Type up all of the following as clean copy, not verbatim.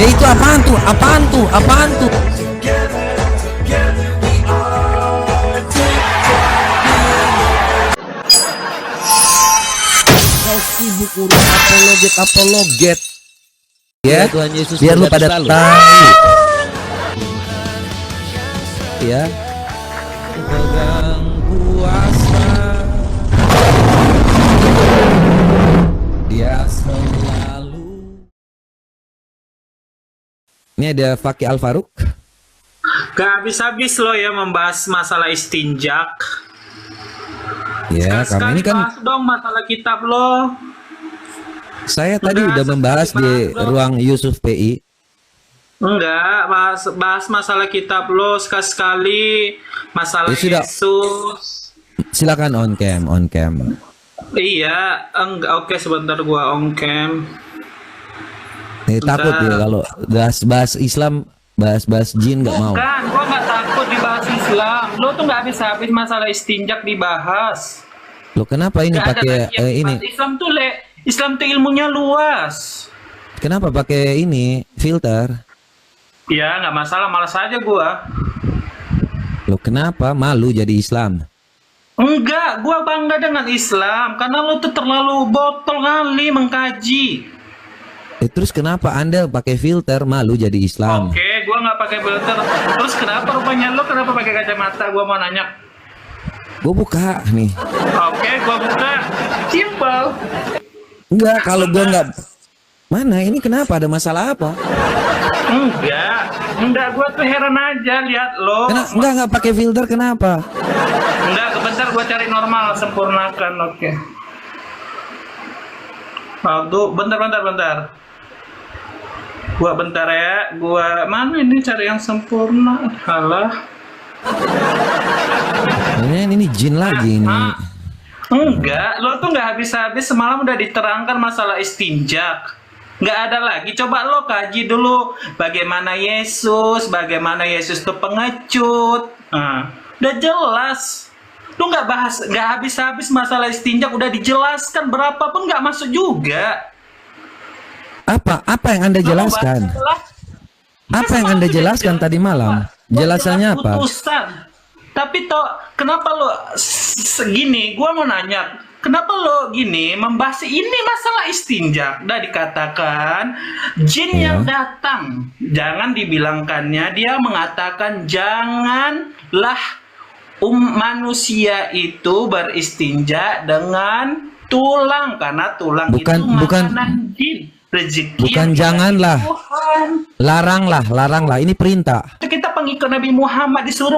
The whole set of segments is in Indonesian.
Itu apaan tuh? Apaan tuh? Apaan tuh? Kau sibuk urus apologet ya, Tuhan Yesus biar lu pada tahu ya. Pegang kuasa, dia selalu. Ini ada Fakih Al Farouk. Gak habis-habis lo ya membahas masalah istinjak. Ya, kami ini kan bahas dong masalah kitab lo. Saya tadi udah membahas di ruang Yusuf PI. Enggak, bahas masalah kitab lo sekali-sekali, masalah Ya, sudah. Yesus. Silakan on cam. Iya, enggak, oke sebentar gua on cam. Takut ya kalau bahas Islam, bahas jin nggak mau. Bukan, gua nggak takut dibahas Islam. Lo tuh nggak habis-habis masalah istinjak dibahas. Lo kenapa ini Nggak ada pakai lagi yang ini? dibahas. Islam tuh ilmunya luas. Kenapa pakai ini filter? Ya nggak masalah, malas aja gua. Lo kenapa malu jadi Islam? Enggak, gua bangga dengan Islam karena lo tuh terlalu botol kali mengkaji. Terus kenapa Anda pakai filter malu jadi Islam? Oke, gua nggak pakai filter. Terus kenapa rupanya lo kenapa pakai kacamata? Gua mau nanya. Gue buka nih. Oke, gua buka. Simpel. Enggak, kalau gue nggak. Mana ini kenapa? Ada masalah apa? Enggak, gua tuh heran aja lihat lo. Enggak pakai filter kenapa? Enggak, bentar gua cari normal, sempurnakan, oke. Aduh, bentar. Gua bentar ya, gua mana ini cari yang sempurna. Halah. Ini jin lagi ini. Enggak, lo tuh nggak habis-habis semalam udah diterangkan masalah istinjak. Nggak ada lagi, coba lo kaji dulu bagaimana Yesus tuh pengecut. Udah jelas. Lo nggak habis-habis masalah istinjak, udah dijelaskan berapapun nggak masuk juga. Apa yang Anda jelaskan? Apa yang Anda jelaskan tadi malam? Jelasannya apa? Tapi kenapa lo segini? Gua mau nanya, kenapa lo gini membahas ini masalah istinjak? Udah dikatakan jin yang datang, jangan dibilangkannya. Dia mengatakan janganlah manusia itu beristinja dengan tulang karena tulang itu makanan jin. Rezeki bukan janganlah, laranglah, ini perintah. Kita pengikut Nabi Muhammad disuruh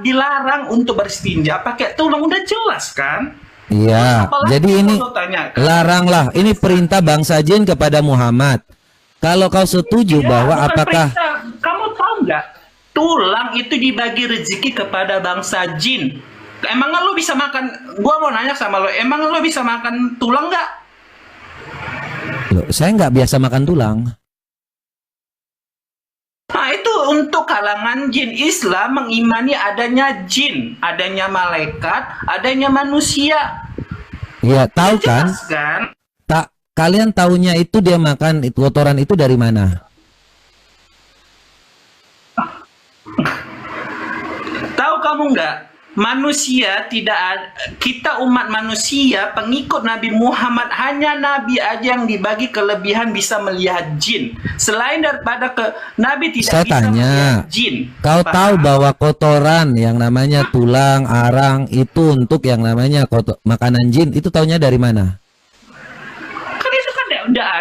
dilarang untuk beristinja pakai tulang, udah jelas kan? Iya, jadi ini laranglah, ini perintah bangsa jin kepada Muhammad. Kalau kau setuju bahwa apakah perintah. Kamu tahu nggak, tulang itu dibagi rezeki kepada bangsa jin. Emang lo bisa makan? Gua mau nanya sama lo, emang lo bisa makan tulang nggak? Loh, saya nggak biasa makan tulang. Nah itu untuk kalangan jin. Islam mengimani adanya jin, adanya malaikat, adanya manusia. Iya, tahu kan? Tak, kalian taunya itu dia makan itu kotoran itu dari mana? Tahu kamu nggak? Manusia kita umat manusia pengikut Nabi Muhammad, hanya Nabi aja yang dibagi kelebihan bisa melihat jin. Selain daripada Nabi tidak bisa melihat jin. Kau tahu bahwa kotoran yang namanya tulang, arang itu untuk yang namanya makanan jin, itu taunya dari mana?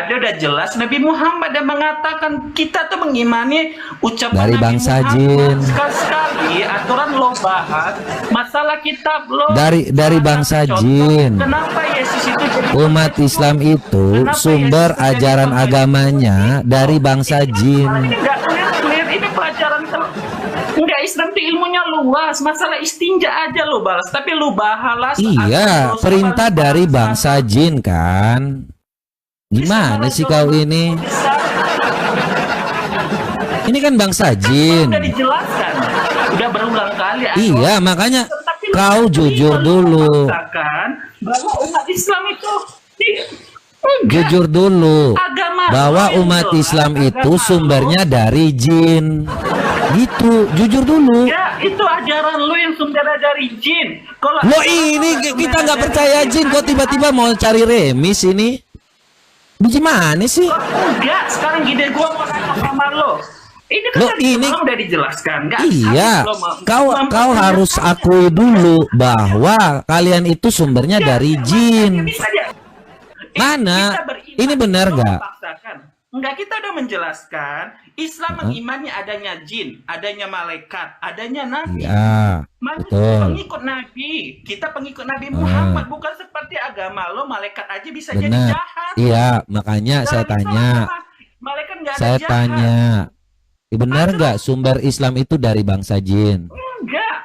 Udah jelas. Nabi Muhammad yang mengatakan kita tuh mengimani ucapan dari Nabi bangsa Muhammad. jin. Sekali aturan lo bahas masalah kitab lo dari bangsa jin. Kenapa Yesus itu jadi umat Islam itu sumber ajaran agamanya dari bangsa jin. Ini pelajaran enggak, Islam itu ilmunya luas. Masalah istinja aja lo balas, tapi lo bahalas. Iya, perintah dari bangsa jin kan. Gimana sih kau ini? Ini kan bangsa jin. Udah dijelaskan, udah berulang kali. Iya, makanya kau jujur dulu. Bahwa umat Islam itu Jujur dulu. agama bahwa umat Islam itu sumbernya dari jin. Gitu, jujur dulu. Ya, itu ajaran lu yang sumbernya dari jin. Kalau Lo ini kita nggak percaya jin, kok tiba-tiba mau cari remis ini? Gimana sih? Enggak, sekarang gini gua mau tanya sama lo. Ini kan Lo tadi ini semalam udah dijelaskan, enggak? iya, kau harus akui dulu bahwa kalian itu sumbernya dari jin. Mana? Ini benar nggak? Enggak, kita udah menjelaskan Islam mengimani adanya jin, adanya malaikat, adanya nabi. Ya, betul. Pengikut nabi, kita pengikut Nabi Muhammad, bukan seperti agama lo malaikat aja bisa jadi Benar. jahat. Iya, makanya saya tanya. Malaikat nggak ada Saya jahat. tanya, benar nggak sumber Islam itu dari bangsa jin? Enggak.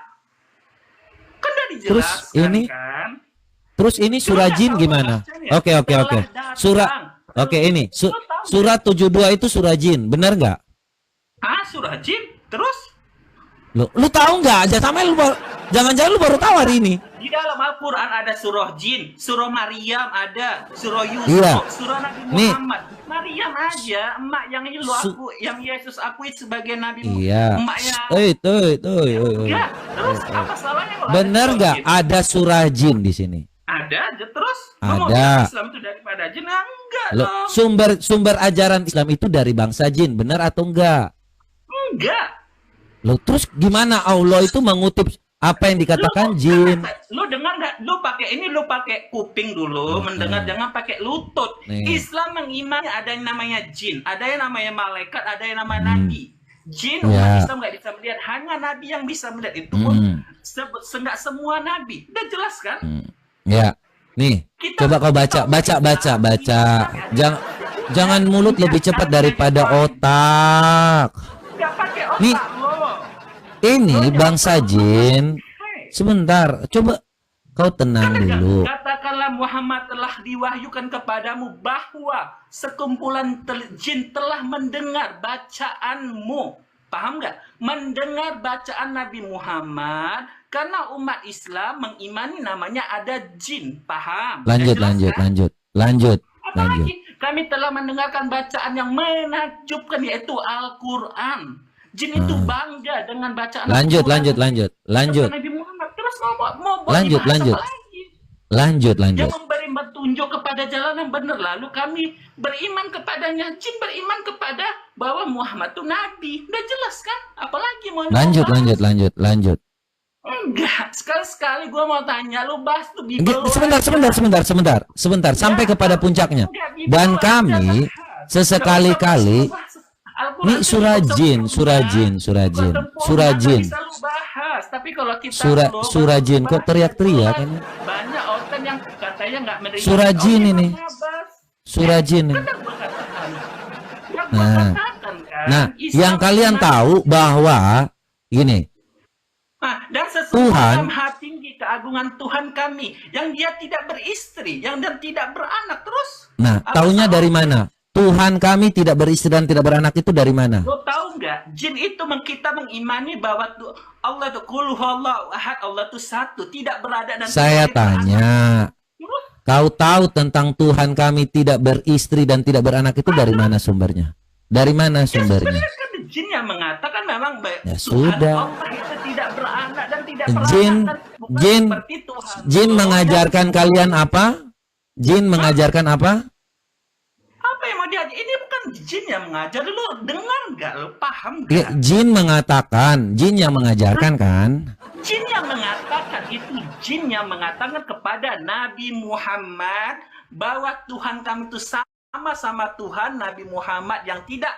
Kan udah Terus dijelaskan ini, kan? terus ini surah jin gimana? Oke. Surah, oke ini surat 72 itu surah jin, benar nggak? Ah, surah jin. Terus Lu tahu nggak? Jangan-jangan lu baru tahu hari ini. di dalam Al-Quran ada surah jin, surah Maryam ada, surah Yusuf, Iya. surah Nabi Nih. Muhammad. Maryam aja, emak yang ini lo yang Yesus akui sebagai Nabi Muhammad. Iya. Emaknya. Itu. Enggak. Terus apa salahnya kalau Benar ada nggak? surah jin? Ada surah jin di sini. Ada aja terus. Lu mau Ada. bilang Islam itu daripada jin? Ah, enggak Lo, dong. sumber ajaran Islam itu dari bangsa jin, benar atau enggak? Enggak. Lo terus gimana Allah itu mengutip apa yang dikatakan jin? Lu dengar nggak? Lu pakai ini, lu pakai kuping dulu, mendengar, jangan pakai lutut. Nih. Islam mengimani ada yang namanya jin, ada yang namanya malaikat, ada yang namanya nabi. Jin Ya. umat Islam nggak bisa melihat, hanya nabi yang bisa melihat. Itu pun nggak semua nabi. Udah jelas kan? Ya, nih, coba kau baca. Jangan mulut lebih cepat daripada otak. Nggak pakai otak Nih. lo. Ini bangsa jin. Sebentar, coba kau tenang dulu. Katakanlah Muhammad telah diwahyukan kepadamu bahwa sekumpulan jin telah mendengar bacaanmu. Paham nggak? Mendengar bacaan Nabi Muhammad karena umat Islam mengimani namanya ada jin. Paham? Lanjut. Apalagi kami telah mendengarkan bacaan yang menakjubkan yaitu Al-Quran. Jin itu bangga dengan bacaan Lanjut. Nabi Muhammad. Terus mau Lanjut. apa lagi? Lanjut. Yang memberi petunjuk kepada jalan yang benar, lalu kami beriman kepadanya. Jin beriman kepada bahwa Muhammad itu nabi. Udah jelas kan? Apalagi mau Lanjut. Enggak, sekali-sekali gue mau tanya, lu bahas tuh Bible. Sebentar, sampai kepada puncaknya. Dan kami sesekali-kali ini surah jin. Surah jin kok teriak-teriak ini. Banyak orang yang katanya nggak menerima. Surah jin ini. Surah jin. Nah, yang kalian tahu bahwa gini, dan Tuhan. sesuai maha tinggi keagungan Tuhan kami yang dia tidak beristri, yang dan tidak beranak. Terus nah, taunya dari mana? Tuhan kami tidak beristri dan tidak beranak itu dari mana? lo tahu nggak? Jin itu kita mengimani bahwa Allah itu qul huwallahu ahad, Allah itu satu, tidak berada dan Saya tidak beranak. tanya, kau tahu tentang Tuhan kami tidak beristri dan tidak beranak itu dari mana sumbernya? Dari mana sumbernya? Sebenarnya kan jin yang mengatakan memang Ya Tuhan sudah. Allah itu tidak beranak dan tidak beranak. Jin, Bukan jin, seperti Tuhan. jin mengajarkan kalian apa? Jin mengajarkan apa? Apa yang mau diajar? Ini bukan jin yang mengajar. Lu dengar nggak? Lu paham Ya, nggak? jin mengatakan, jin yang mengajarkan kan? Jin yang mengatakan itu jin yang mengatakan kepada Nabi Muhammad bahwa Tuhan kami itu sama Tuhan Nabi Muhammad yang tidak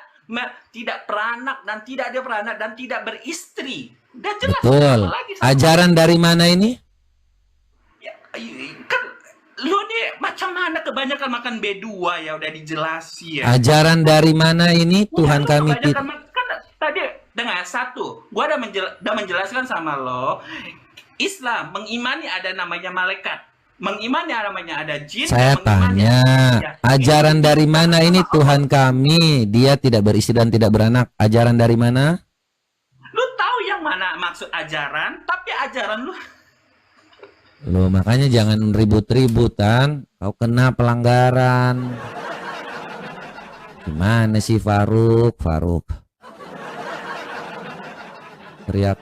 beranak dan tidak ada beranak dan tidak beristri. Udah jelas. Betul. Apa lagi? Ajaran dari mana ini? Ya, kan lu nih macam mana kebanyakan makan B2 ya udah dijelasin ya. Ajaran dari mana ini? Tuhan kami tidak. Kan tadi dengan satu, gua udah menjelaskan sama lo, Islam mengimani ada namanya malaikat, mengimani namanya ada jin. Saya tanya, ajaran dari mana ini Tuhan kami? Dia tidak beristri dan tidak beranak. Ajaran dari mana? Lu tahu yang mana maksud ajaran? Tapi ajaran lu Loh, makanya jangan ribut-ributan. Kau kena pelanggaran. Gimana sih Faruk? Teriak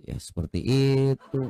ya seperti itu.